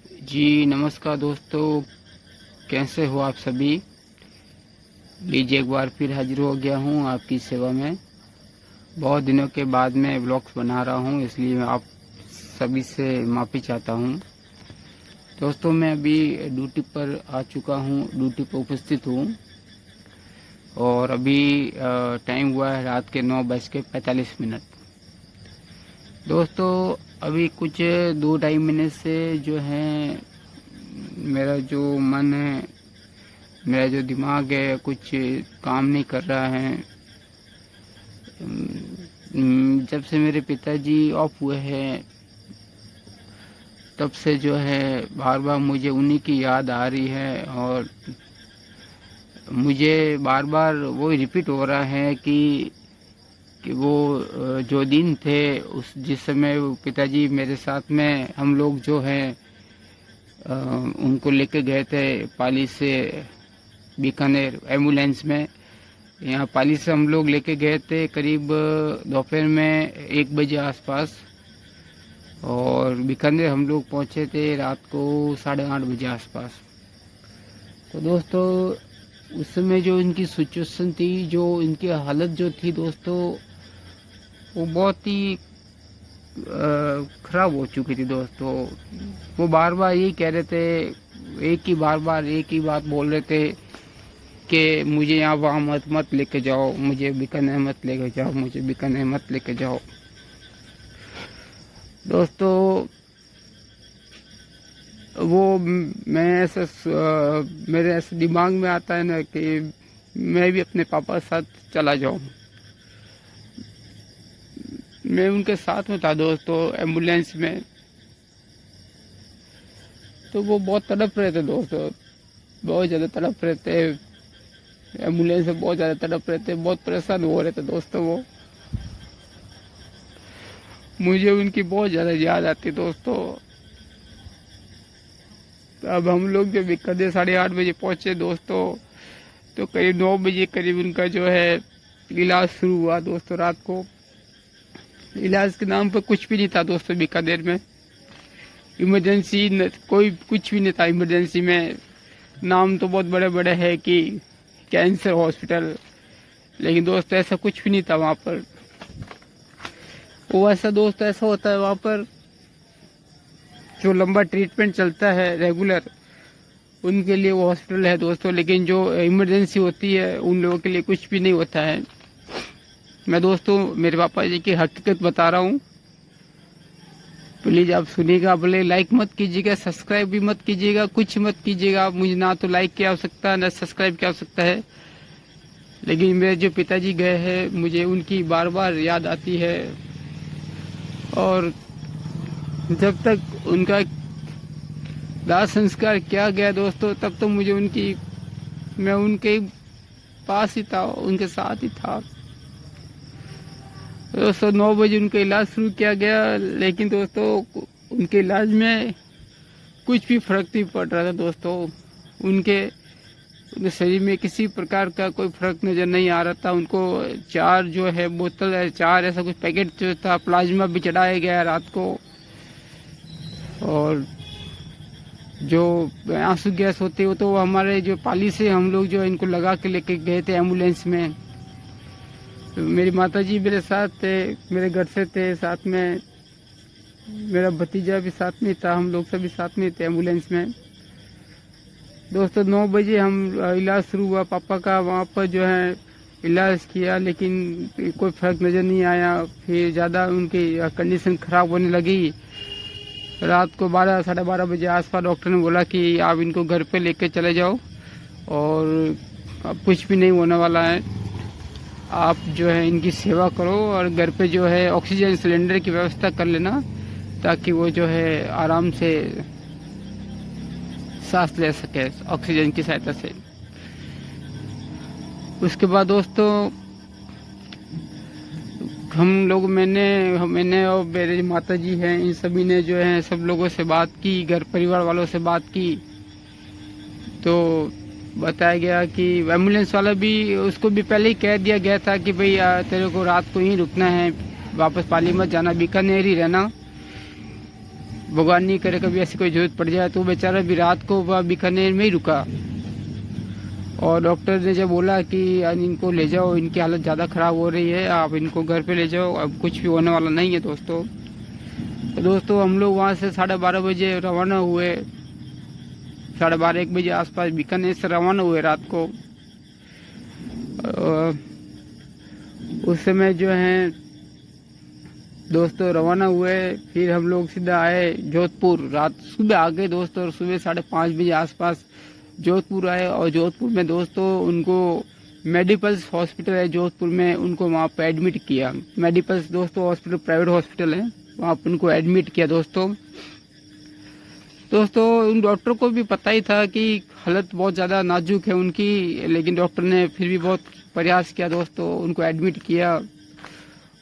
जी नमस्कार दोस्तों, कैसे हो आप सभी। लीजिए एक बार फिर हाजिर हो गया हूँ आपकी सेवा में। बहुत दिनों के बाद मैं व्लॉग्स बना रहा हूँ, इसलिए मैं आप सभी से माफ़ी चाहता हूँ। दोस्तों मैं अभी ड्यूटी पर आ चुका हूँ, ड्यूटी पर उपस्थित हूँ और अभी टाइम हुआ है रात के 9:45। दोस्तों अभी कुछ 2-2.5 मिनट से जो है मेरा जो मन है, मेरा जो दिमाग है कुछ काम नहीं कर रहा है। जब से मेरे पिताजी ऑफ हुए हैं तब से जो है बार बार मुझे उन्हीं की याद आ रही है और मुझे बार बार वो रिपीट हो रहा है कि वो जो दिन थे उस जिस समय वो पिताजी मेरे साथ में हम लोग जो है उनको लेके गए थे पाली से बीकानेर एम्बुलेंस में। यहाँ पाली से हम लोग लेके गए थे करीब दोपहर में 1 बजे आसपास और बीकानेर हम लोग पहुँचे थे रात को 8:30 बजे आसपास। तो दोस्तों उस समय जो इनकी सिचुएशन थी, जो इनकी हालत जो थी दोस्तों, वो बहुत ही ख़राब हो चुकी थी दोस्तों। वो बार बार यही कह रहे थे, एक ही बात बोल रहे थे कि मुझे यहाँ वहाँ मत लेके जाओ, मुझे बीकानेर मत लेके जाओ, मुझे बीकानेर मत लेके जाओ। दोस्तों वो मेरे ऐसे दिमाग में आता है ना कि मैं भी अपने पापा के साथ चला जाऊँ। मैं उनके साथ में था दोस्तों एम्बुलेंस में, तो वो बहुत तड़प रहे थे दोस्तों, बहुत ज़्यादा तड़प रहे थे। एम्बुलेंस में बहुत ज़्यादा तड़प रहे थे, बहुत परेशान हो रहे थे दोस्तों। वो मुझे उनकी बहुत ज़्यादा याद आती दोस्तों। अब हम लोग जब कदे 8:30 बजे पहुंचे दोस्तों, तो करीब 9 बजे करीब उनका जो है इलाज शुरू हुआ दोस्तों। रात को इलाज के नाम पर कुछ भी नहीं था दोस्तों बीकानेर में। इमरजेंसी कोई कुछ भी नहीं था इमरजेंसी में। नाम तो बहुत बड़े बड़े है कि कैंसर हॉस्पिटल, लेकिन दोस्तों ऐसा कुछ भी नहीं था वहाँ पर। वो ऐसा दोस्त ऐसा होता है वहाँ पर जो लंबा ट्रीटमेंट चलता है रेगुलर, उनके लिए वो हॉस्पिटल है दोस्तों। लेकिन जो इमरजेंसी होती है उन लोगों के लिए कुछ भी नहीं होता है। मैं दोस्तों मेरे पापा जी की हकीकत बता रहा हूँ, प्लीज़ आप सुनिएगा। भले लाइक मत कीजिएगा, सब्सक्राइब भी मत कीजिएगा, कुछ मत कीजिएगा। मुझे ना तो लाइक की आवश्यकता ना सब्सक्राइब की आवश्यकता है, लेकिन मेरे जो पिताजी गए हैं मुझे उनकी बार बार याद आती है। और जब तक उनका दाह संस्कार किया गया दोस्तों, तब तो मैं उनके पास ही था, उनके साथ ही था दोस्तों। 9 बजे उनका इलाज शुरू किया गया, लेकिन दोस्तों उनके इलाज में कुछ भी फर्क नहीं पड़ रहा था दोस्तों। उनके शरीर में किसी प्रकार का कोई फर्क नज़र नहीं आ रहा था। उनको 4 जो है बोतल है, 4 ऐसा कुछ पैकेट जो था प्लाज्मा भी चढ़ाया गया रात को। और जो आंसू गैस होती है वो तो हमारे जो पाली से हम लोग जो इनको लगा के लेके गए थे एम्बुलेंस में। तो मेरी माताजी मेरे साथ थे, मेरे घर से थे, साथ में मेरा भतीजा भी साथ में था, हम लोग सभी साथ में थे एम्बुलेंस में दोस्तों। 9 बजे हम इलाज शुरू हुआ पापा का, वहाँ पर जो है इलाज किया, लेकिन कोई फर्क नज़र नहीं आया। फिर ज़्यादा उनकी कंडीशन ख़राब होने लगी। रात को 12-12:30 बजे आसपास डॉक्टर ने बोला कि आप इनको घर पे लेके चले जाओ और अब कुछ भी नहीं होने वाला है, आप जो है इनकी सेवा करो और घर पे जो है ऑक्सीजन सिलेंडर की व्यवस्था कर लेना, ताकि वो जो है आराम से सांस ले सके ऑक्सीजन की सहायता से। उसके बाद दोस्तों मैंने और मेरे माता जी हैं, इन सभी ने जो है सब लोगों से बात की, घर परिवार वालों से बात की। तो बताया गया कि एम्बुलेंस वाला भी, उसको भी पहले ही कह दिया गया था कि भाई तेरे को रात को ही रुकना है, वापस पाली मत जाना, बीकानेर ही रहना। भगवान नहीं करे कभी ऐसी कोई जरूरत पड़ जाए। तो बेचारा भी रात को वह बीकानेर में ही रुका, और डॉक्टर ने जब बोला कि इनको ले जाओ, इनकी हालत ज़्यादा ख़राब हो रही है, आप इनको घर पे ले जाओ, अब कुछ भी होने वाला नहीं है दोस्तों। तो दोस्तों हम लोग वहाँ से 12:30 बजे रवाना हुए, 12:30-1 बजे आसपास बीकानेर से रवाना हुए रात को। उस समय जो है दोस्तों रवाना हुए, फिर हम लोग सीधा आए जोधपुर, रात सुबह आ गए दोस्तों, और सुबह 5:30 बजे आसपास जोधपुर आए। और जोधपुर में दोस्तों उनको मेडिपल्स हॉस्पिटल है जोधपुर में, उनको वहाँ पर एडमिट किया। मेडिपल्स दोस्तों हॉस्पिटल प्राइवेट हॉस्पिटल है, वहाँ पर उनको एडमिट किया दोस्तों। उन डॉक्टर को भी पता ही था कि हालत बहुत ज़्यादा नाजुक है उनकी, लेकिन डॉक्टर ने फिर भी बहुत प्रयास किया दोस्तों, उनको एडमिट किया।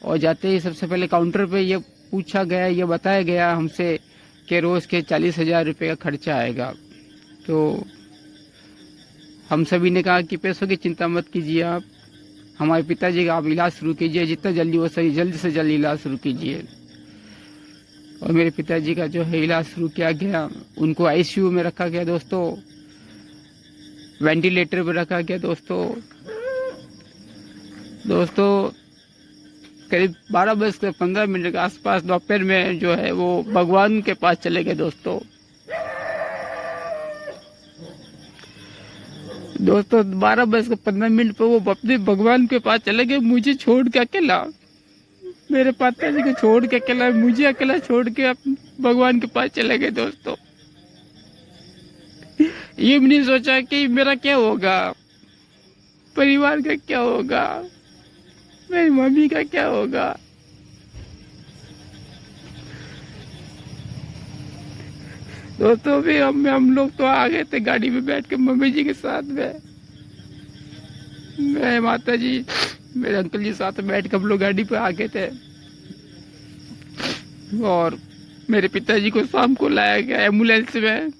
और जाते ही सबसे पहले काउंटर पे ये पूछा गया, ये बताया गया हमसे कि रोज़ के 40,000 रुपये का खर्चा आएगा। तो हम सभी ने कहा कि पैसों की चिंता मत कीजिए, आप हमारे पिताजी का आप इलाज शुरू कीजिए, जितना जल्दी हो सही जल्द से जल्द इलाज शुरू कीजिए। और मेरे पिताजी का जो है इलाज शुरू किया गया, उनको आईसीयू में रखा गया दोस्तों, वेंटिलेटर पर रखा गया दोस्तों। करीब 12:15 के आसपास दोपहर में जो है वो भगवान के पास चले गए दोस्तों। 12:15 पर वो अपने भगवान के पास चले गए, मुझे छोड़ के अकेला, मेरे पिताजी को छोड़ के अकेला, मुझे अकेला छोड़ के भगवान के पास चले गए दोस्तों। ये भी नहीं सोचा कि मेरा क्या होगा, परिवार का क्या होगा, मेरी मम्मी का क्या होगा। दोस्तों भी हम लोग तो आ गए थे गाड़ी में बैठ के मम्मी जी के साथ में, मैं माता जी मेरे अंकल जी साथ बैठ के हम लोग गाड़ी पे आ गए थे। और मेरे पिताजी को शाम को लाया गया एम्बुलेंस में,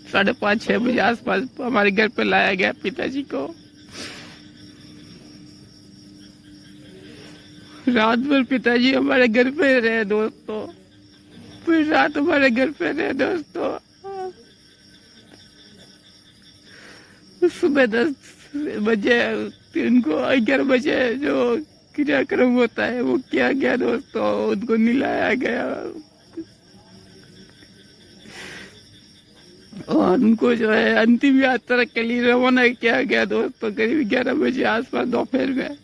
5:30-6 बजे आसपास हमारे घर पे लाया गया पिताजी को। रात भर पिताजी हमारे घर पे रहे दोस्तों, फिर रात हमारे घर पे रहे दोस्तों। सुबह 10 बजे उनको 11 बजे जो क्रियाक्रम होता है वो किया गया दोस्तों, उनको निलाया गया और उनको जो है अंतिम यात्रा के लिए रवाना किया गया दोस्तों, करीब 11 बजे आसपास दोपहर में।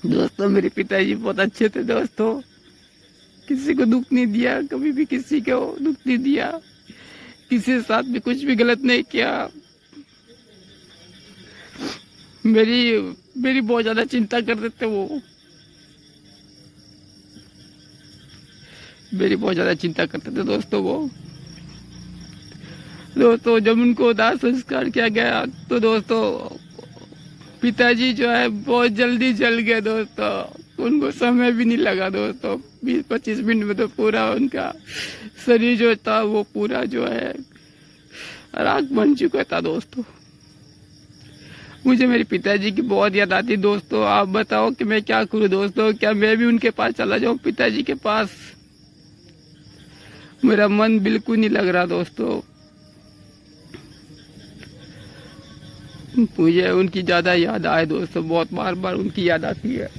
दोस्तों मेरे पिताजी बहुत अच्छे थे दोस्तों, किसी को दुख नहीं दिया, कभी भी किसी को दुख नहीं दिया, किसी के साथ भी कुछ भी गलत नहीं किया। मेरी बहुत ज्यादा चिंता करते थे वो, मेरी बहुत ज्यादा चिंता करते थे दोस्तों वो। दोस्तों जब उनको दाह संस्कार किया गया तो दोस्तों पिताजी जो है बहुत जल्दी जल गए दोस्तों, उनको समय भी नहीं लगा दोस्तों, 20-25 मिनट में तो पूरा उनका शरीर जो था वो पूरा जो है राख बन चुका था दोस्तों। मुझे मेरे पिताजी की बहुत याद आती दोस्तों। आप बताओ कि मैं क्या करूं दोस्तों, क्या मैं भी उनके पास चला जाऊं पिताजी के पास? मेरा मन बिल्कुल नहीं लग रहा दोस्तों, मुझे उनकी ज्यादा याद आए दोस्तों, बहुत बार बार उनकी याद आती है।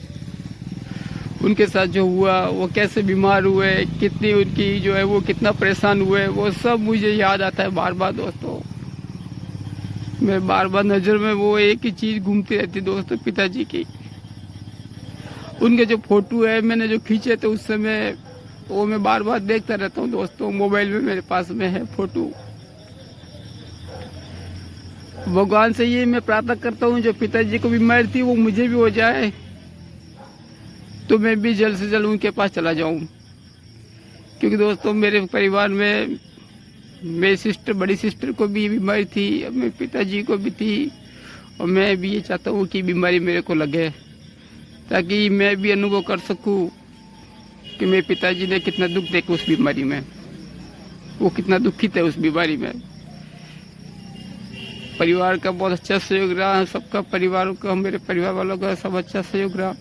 उनके साथ जो हुआ, वो कैसे बीमार हुए, कितनी उनकी जो है वो कितना परेशान हुए, वो सब मुझे याद आता है बार बार दोस्तों। मैं बार बार नजर में वो एक ही चीज घूमती रहती दोस्तों, पिताजी की। उनके जो फोटो है मैंने जो खींचे थे उस समय, वो मैं बार बार देखता रहता हूँ दोस्तों, मोबाइल में मेरे पास में है फोटो। भगवान से ये मैं प्रार्थना करता हूँ जो पिताजी को बीमारी थी वो मुझे भी हो जाए, तो मैं भी जल्द से जल्द उनके पास चला जाऊं। क्योंकि दोस्तों मेरे परिवार में मेरी सिस्टर, बड़ी सिस्टर को भी बीमारी थी, मेरे पिताजी को भी थी, और मैं भी ये चाहता हूँ कि बीमारी मेरे को लगे, ताकि मैं भी अनुभव कर सकूं कि मेरे पिताजी ने कितना दुख देखा उस बीमारी में, वो कितना दुखित है उस बीमारी में। परिवार का बहुत अच्छा सहयोग रहा, सबका परिवारों का, मेरे परिवार वालों का सब अच्छा सहयोग रहा।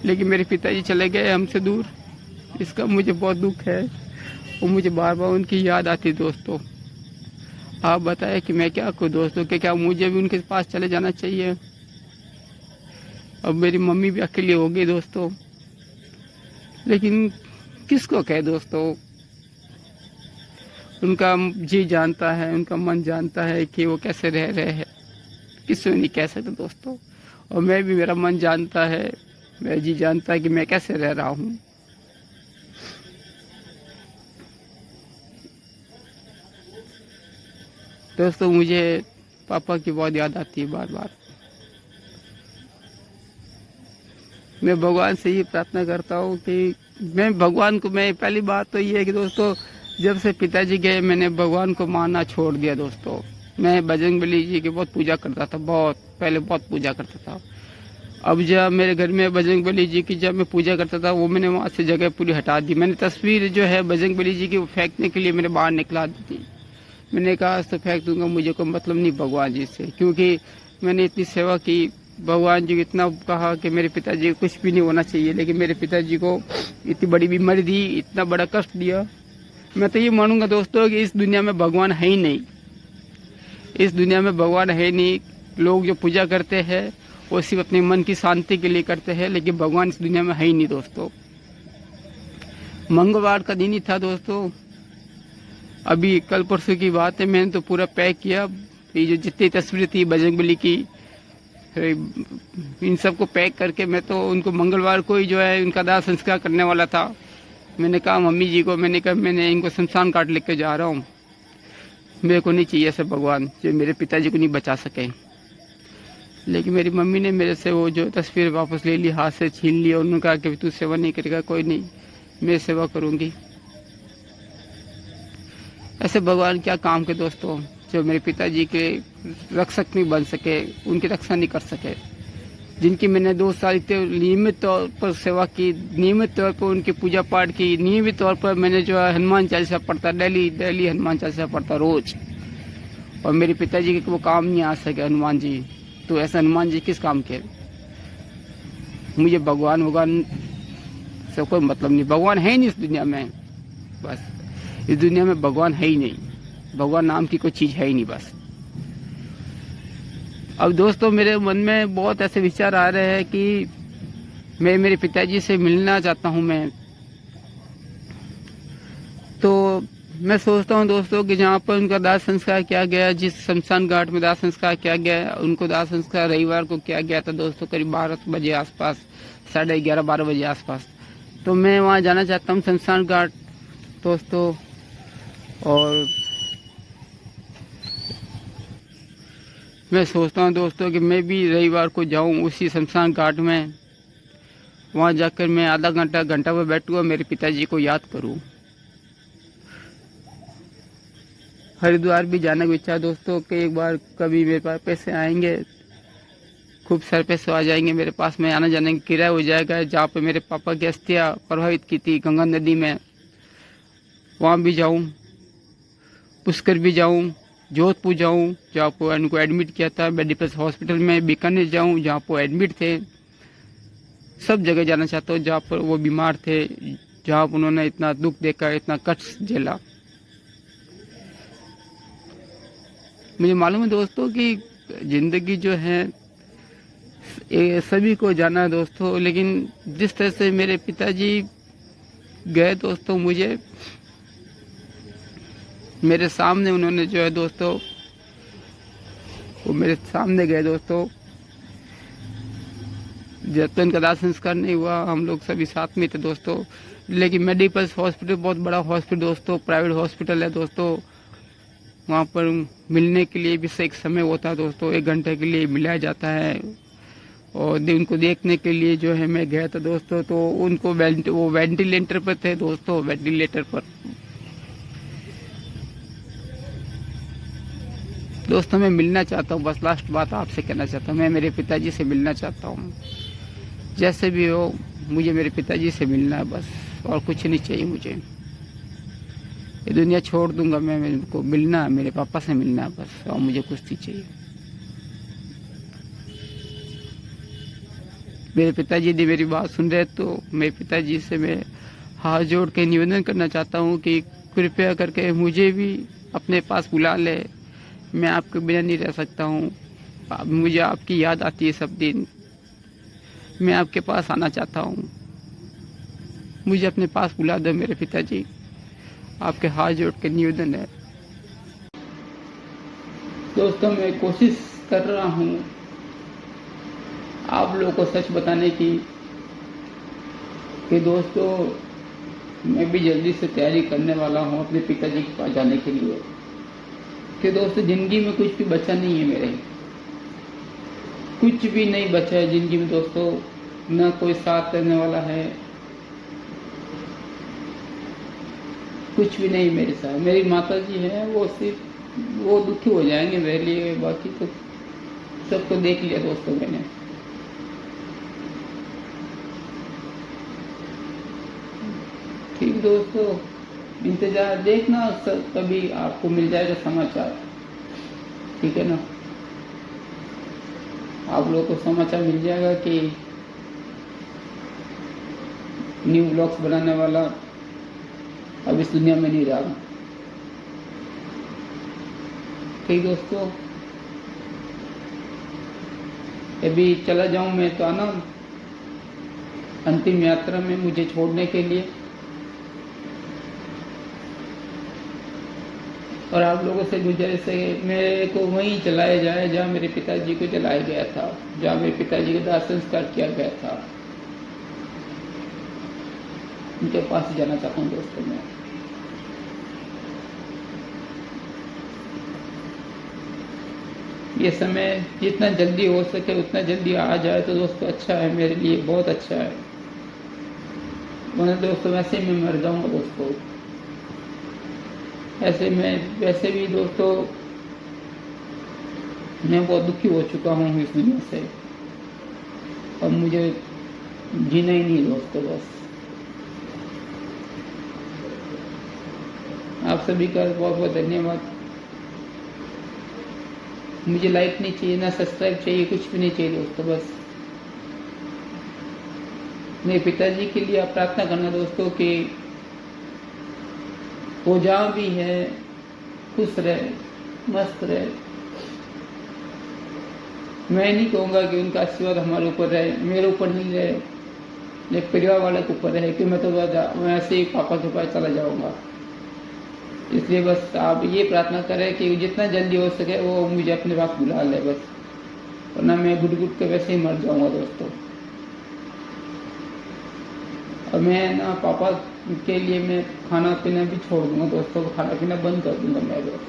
लेकिन मेरे पिताजी चले गए हमसे दूर। इसका मुझे बहुत दुख है और मुझे बार बार उनकी याद आती है दोस्तों। आप बताएं कि मैं क्या करूं दोस्तों, कि क्या मुझे भी उनके पास चले जाना चाहिए? अब मेरी मम्मी भी अकेली हो गई दोस्तों, लेकिन किसको कहे दोस्तों। उनका जी जानता है, उनका मन जानता है कि वो कैसे रह रहे हैं, किसी नहीं कह सकते दोस्तों। और मैं भी, मेरा मन जानता है, मेरा जी जानता है कि मैं कैसे रह रहा हूँ। दोस्तों मुझे पापा की बहुत याद आती है बार बार। मैं भगवान से ये प्रार्थना करता हूँ कि मैं पहली बात तो ये है कि दोस्तों, जब से पिताजी गए मैंने भगवान को मानना छोड़ दिया दोस्तों। मैं बजरंगबली जी की बहुत पूजा करता था, बहुत पहले बहुत पूजा करता था। अब जब मेरे घर में बजरंगबली जी की जब मैं पूजा करता था, वो मैंने वहाँ से जगह पूरी हटा दी। मैंने तस्वीर जो है बजरंगबली जी की फेंकने के लिए मैंने बाहर निकला दी थी। मैंने कहा आज तो फेंक दूंगा, मुझे कोई मतलब नहीं भगवान जी से, क्योंकि मैंने इतनी सेवा की। भगवान जी को इतना कहा कि मेरे पिताजी को कुछ भी नहीं होना चाहिए, लेकिन मेरे पिताजी को इतनी बड़ी बीमारी दी, इतना बड़ा कष्ट दिया। मैं तो ये मानूंगा दोस्तों कि इस दुनिया में भगवान है ही नहीं। इस दुनिया में भगवान है ही नहीं। लोग जो पूजा करते हैं वो सिर्फ अपने मन की शांति के लिए करते हैं, लेकिन भगवान इस दुनिया में है ही नहीं दोस्तों। मंगलवार का दिन ही था दोस्तों, अभी कल परसों की बात है। मैंने तो पूरा पैक किया, ये जो जितनी तस्वीरें थी बजरंगबली की, इन सबको पैक करके मैं तो उनको मंगलवार को ही जो है उनका दाह संस्कार करने वाला था। मैंने कहा मम्मी जी को, मैंने कहा मैंने इनको शमशान घाट लेके जा रहा हूँ, मेरे को नहीं चाहिए ऐसे भगवान जो मेरे पिताजी को नहीं बचा सके। लेकिन मेरी मम्मी ने मेरे से वो जो तस्वीर वापस ले ली, हाथ से छीन ली, और उन्होंने कहा कि तू सेवा नहीं करेगा, कोई नहीं, मैं सेवा करूँगी। ऐसे भगवान क्या काम के दोस्तों, जो मेरे पिताजी के रक्षक नहीं बन सके, उनकी रक्षा नहीं कर सके, जिनकी मैंने 2 साल नियमित तौर पर सेवा की, नियमित तौर पर उनकी पूजा पाठ की, नियमित तौर पर मैंने जो है हनुमान चालीसा पढ़ता, डेली हनुमान चालीसा पढ़ता रोज, और मेरे पिताजी के वो काम नहीं आ सके हनुमान जी। तो ऐसा हनुमान जी किस काम के? मुझे भगवान से कोई मतलब नहीं। भगवान है ही नहीं इस दुनिया में, बस इस दुनिया में भगवान है ही नहीं। भगवान नाम की कोई चीज है ही नहीं बस। अब दोस्तों मेरे मन में बहुत ऐसे विचार आ रहे हैं कि मैं मेरे पिताजी से मिलना चाहता हूं। मैं तो मैं सोचता हूं दोस्तों कि जहां पर उनका दाह संस्कार किया गया, जिस शमशान घाट में दाह संस्कार किया गया, उनको दाह संस्कार रविवार को किया गया था दोस्तों, करीब 12 बजे आसपास, 11:30-12 बजे आसपास। तो मैं वहां जाना चाहता हूँ शमशान घाट दोस्तों, और मैं सोचता हूँ दोस्तों कि मैं भी रविवार को जाऊँ उसी शमशान घाट में। वहाँ जाकर मैं आधा घंटा भर बैठूँगा, मेरे पिताजी को याद करूँ। हरिद्वार भी जाने की इच्छा है दोस्तों कि एक बार कभी मेरे पास पैसे आएंगे, खूब सारे पैसे आ जाएंगे मेरे पास में, आना जाने का किराया हो जाएगा। जहाँ पे मेरे पापा की अस्थियाँ प्रभावित की थी गंगा नदी में, वहाँ भी जाऊँ, पुष्कर भी जाऊँ, जोधपुर जाऊँ जहाँ पर उनको एडमिट किया था मेडिकल हॉस्पिटल में, बीकानेर जाऊँ जहाँ पर एडमिट थे। सब जगह जाना चाहता हूँ जहाँ पर वो बीमार थे, जहाँ पर उन्होंने इतना दुख देखा, इतना कष्ट झेला। मुझे मालूम है दोस्तों कि जिंदगी जो है ये सभी को जाना है दोस्तों, लेकिन जिस तरह से मेरे पिताजी गए दोस्तों, मुझे मेरे सामने उन्होंने जो है दोस्तों, वो मेरे सामने गए दोस्तों। जब तक उनका दाह संस्कार नहीं हुआ हम लोग सभी साथ में थे दोस्तों। लेकिन मेडिकल हॉस्पिटल बहुत बड़ा हॉस्पिटल दोस्तों, प्राइवेट हॉस्पिटल है दोस्तों। वहाँ पर मिलने के लिए भी एक समय होता है दोस्तों, 1 घंटे के लिए मिलाया जाता है। और उनको देखने के लिए जो है मैं गया था दोस्तों, तो उनको वो वेंटिलेटर पर थे दोस्तों, वेंटिलेटर पर। दोस्तों मैं मिलना चाहता हूँ, बस लास्ट बात आपसे कहना चाहता हूँ, मैं मेरे पिताजी से मिलना चाहता हूँ। जैसे भी हो मुझे मेरे पिताजी से मिलना है बस, और कुछ नहीं चाहिए मुझे। ये दुनिया छोड़ दूंगा मैं, मेरे को मिलना है, मेरे पापा से मिलना है बस, और मुझे कुछ नहीं चाहिए। मेरे पिताजी ने मेरी बात सुन रहे तो मेरे पिताजी से मैं हाथ जोड़ के निवेदन करना चाहता हूँ कि कृपया करके मुझे भी अपने पास बुला ले। मैं आपके बिना नहीं रह सकता हूँ। मुझे आपकी याद आती है सब दिन। मैं आपके पास आना चाहता हूँ। मुझे अपने पास बुला दो मेरे पिताजी। आपके हाथ जोड़ के निवेदन है। दोस्तों, मैं कोशिश कर रहा हूँ आप लोगों को सच बताने की कि दोस्तों मैं भी जल्दी से तैयारी करने वाला हूँ अपने पिताजी के पास जाने के लिए। कि दोस्तों ज़िंदगी में कुछ भी बचा नहीं है मेरे, कुछ भी नहीं बचा है ज़िंदगी में दोस्तों। ना कोई साथ रहने वाला है, कुछ भी नहीं मेरे साथ। मेरी माता जी है, वो सिर्फ वो दुखी हो जाएंगे मेरे लिए, बाकी तो सबको देख लिया दोस्तों मैंने। ठीक दोस्तों, इंतजार देखना, कभी आपको मिल जाएगा समाचार। ठीक है ना, आप लोगों को समाचार मिल जाएगा कि न्यू ब्लॉग्स बनाने वाला अब इस दुनिया में नहीं रहा। ठीक दोस्तों, अभी चला जाऊं मैं तो आना अंतिम यात्रा में मुझे छोड़ने के लिए। और आप लोगों से गुजारिश है मेरे को वहीं चलाया जाए जहाँ मेरे पिताजी को जलाया गया था, जहाँ मेरे पिताजी का दाह संस्कार किया गया था। उनके पास जाना चाहता हूँ दोस्तों मैं। ये समय जितना जल्दी हो सके उतना जल्दी आ जाए तो दोस्तों अच्छा है, मेरे लिए बहुत अच्छा है। वरना दोस्तों वैसे मैं मर जाऊंगा दोस्तों। ऐसे में वैसे भी दोस्तों मैं बहुत दुखी हो चुका हूँ इस दुनिया से। अब मुझे जीना ही नहीं दोस्तों बस। आप सभी का बहुत बहुत धन्यवाद। मुझे लाइक नहीं चाहिए, ना सब्सक्राइब चाहिए, कुछ भी नहीं चाहिए दोस्तों। बस मेरे पिताजी के लिए आप प्रार्थना करना दोस्तों कि वो जहाँ भी है खुश रहे, मस्त रहे। मैं नहीं कहूँगा कि उनका आशीर्वाद हमारे ऊपर रहे, मेरे ऊपर नहीं रहे, लेकिन परिवार वाले के ऊपर रहे कि मैं तो वैसे ही पापा के पास चला जाऊँगा। इसलिए बस आप ये प्रार्थना करें कि जितना जल्दी हो सके वो मुझे अपने पास बुला ले बस, वरना मैं घुट घुट के वैसे ही मर जाऊँगा दोस्तों। और मैं ना पापा के लिए मैं खाना पीना भी छोड़ दूंगा दोस्तों, खाना पीना बंद कर दूंगा मैं बस,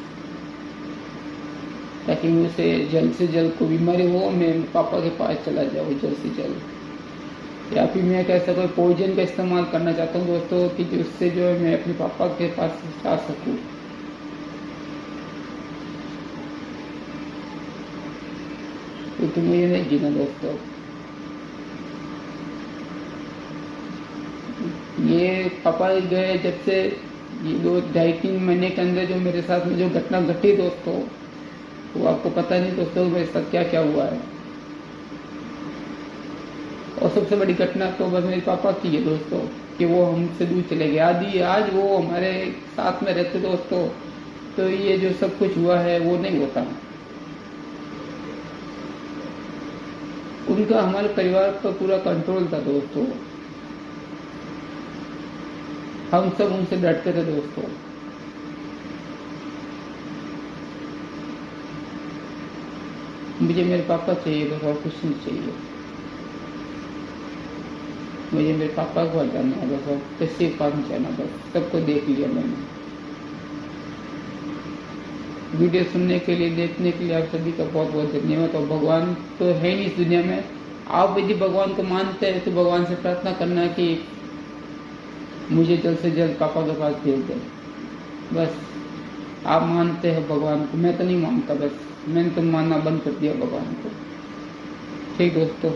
ताकि मुझसे जल्द से जल्द कोई बीमारी हो मैं पापा के पास चला जाऊँ जल्द से जल्द। या फिर मैं कैसा कोई पॉइजन का इस्तेमाल करना चाहता हूँ दोस्तों कि उससे जो है मैं अपने पापा के पास जा सकूँ। तो मुझे नहीं जीना दोस्तों। ये पापा गए जब से ये 2-2.5-3 महीने के अंदर जो मेरे साथ में जो घटना घटी दोस्तों, वो आपको पता नहीं दोस्तों मेरे साथ क्या क्या हुआ है। और सबसे बड़ी घटना तो बस मेरे पापा की है दोस्तों कि वो हमसे दूर चले गए। आदि आज वो हमारे साथ में रहते दोस्तों तो ये जो सब कुछ हुआ है वो नहीं होता। उनका हमारे परिवार पर पूरा कंट्रोल था दोस्तों। हम सब उनसे डरते थे दोस्तों। मुझे मेरे पापा चाहिए बस, और कुछ नहीं चाहिए। मुझे मेरे पापा को जाना है बस, और किसी के पास नहीं जाना बस। सबको देख लिया मैंने। वीडियो सुनने के लिए, देखने के लिए आप सभी का बहुत बहुत धन्यवाद। और भगवान तो है नहीं इस दुनिया में, आप यदि भगवान को मानते हैं तो भगवान से प्रार्थना करना कि मुझे जल्द से जल्द पापा के पास भेज दे बस। आप मानते हैं भगवान को, मैं तो नहीं मानता बस। मैंने तो मानना बंद कर दिया भगवान को। ठीक दोस्तों।